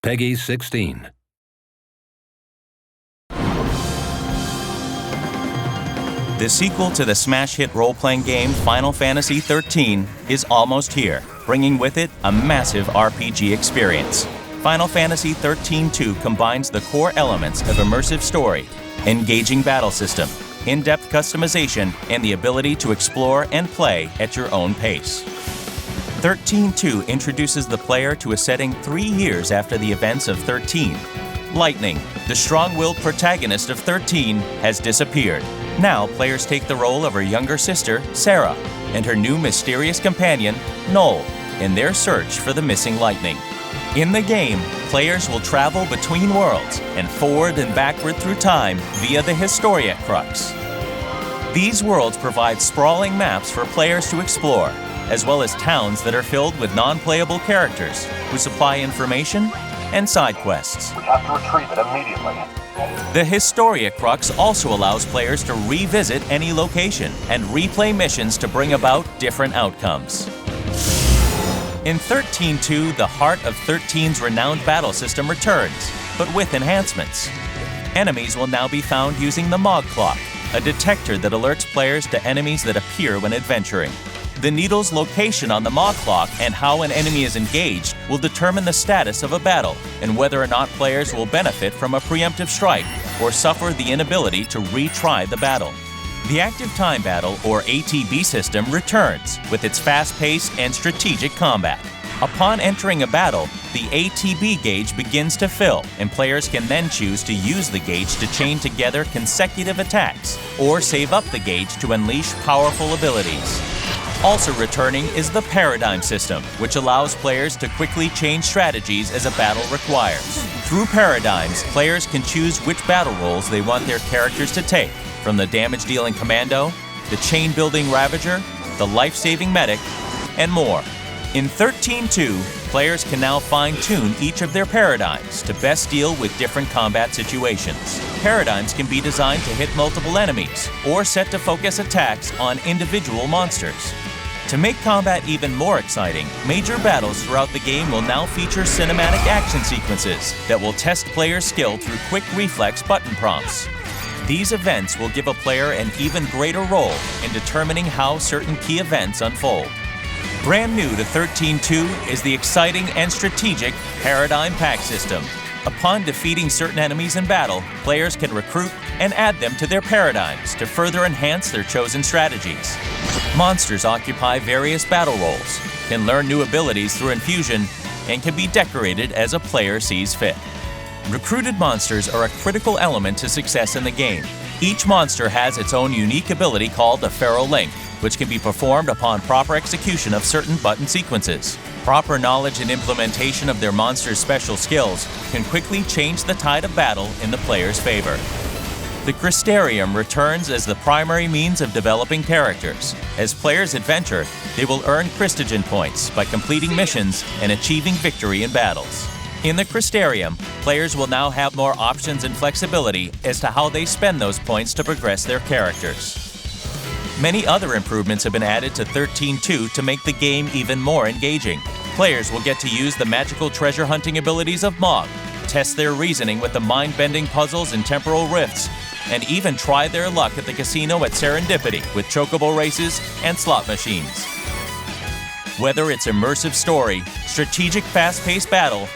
Peggy 16. The sequel to the smash hit role-playing game Final Fantasy XIII is almost here, bringing with it a massive RPG experience. Final Fantasy XIII-2 combines the core elements of immersive story, engaging battle system, in-depth customization, and the ability to explore and play at your own pace. XIII-2 introduces the player to a setting 3 years after the events of 13. Lightning, the strong-willed protagonist of 13, has disappeared. Now, players take the role of her younger sister, Sarah, and her new mysterious companion, Noel, in their search for the missing Lightning. In the game, players will travel between worlds and forward and backward through time via the Historia Crux. These worlds provide sprawling maps for players to explore, as well as towns that are filled with non-playable characters who supply information and side quests. We have to retrieve it immediately. The Historia Crux also allows players to revisit any location and replay missions to bring about different outcomes. In XIII-2, the heart of 13's renowned battle system returns, but with enhancements. Enemies will now be found using the Mog Clock, a detector that alerts players to enemies that appear when adventuring. The needle's location on the Mog Clock and how an enemy is engaged will determine the status of a battle and whether or not players will benefit from a preemptive strike or suffer the inability to retry the battle. The Active Time Battle, or ATB system, returns with its fast-paced and strategic combat. Upon entering a battle, the ATB gauge begins to fill, and players can then choose to use the gauge to chain together consecutive attacks or save up the gauge to unleash powerful abilities. Also returning is the Paradigm system, which allows players to quickly change strategies as a battle requires. Through Paradigms, players can choose which battle roles they want their characters to take, from the damage-dealing Commando, the chain-building Ravager, the life-saving Medic, and more. In XIII-2, players can now fine-tune each of their paradigms to best deal with different combat situations. Paradigms can be designed to hit multiple enemies, or set to focus attacks on individual monsters. To make combat even more exciting, major battles throughout the game will now feature cinematic action sequences that will test players' skill through quick reflex button prompts. These events will give a player an even greater role in determining how certain key events unfold. Brand new to XIII-2 is the exciting and strategic Paradigm Pack system. Upon defeating certain enemies in battle, players can recruit and add them to their paradigms to further enhance their chosen strategies. Monsters occupy various battle roles, can learn new abilities through infusion, and can be decorated as a player sees fit. Recruited monsters are a critical element to success in the game. Each monster has its own unique ability called the Feral Link, which can be performed upon proper execution of certain button sequences. Proper knowledge and implementation of their monster's special skills can quickly change the tide of battle in the player's favor. The Crystarium returns as the primary means of developing characters. As players adventure, they will earn Christogen points by completing missions and achieving victory in battles. In the Crystarium, players will now have more options and flexibility as to how they spend those points to progress their characters. Many other improvements have been added to XIII-2 to make the game even more engaging. Players will get to use the magical treasure hunting abilities of Mog, test their reasoning with the mind-bending puzzles and temporal rifts, and even try their luck at the casino at Serendipity with chocobo races and slot machines. Whether it's immersive story, strategic fast-paced battle,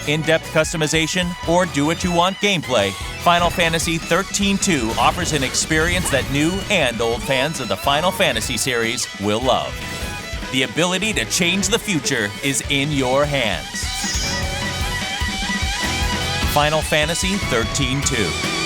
in-depth customization, or do-what-you-want gameplay, Final Fantasy XIII-2 offers an experience that new and old fans of the Final Fantasy series will love. The ability to change the future is in your hands. Final Fantasy XIII-2.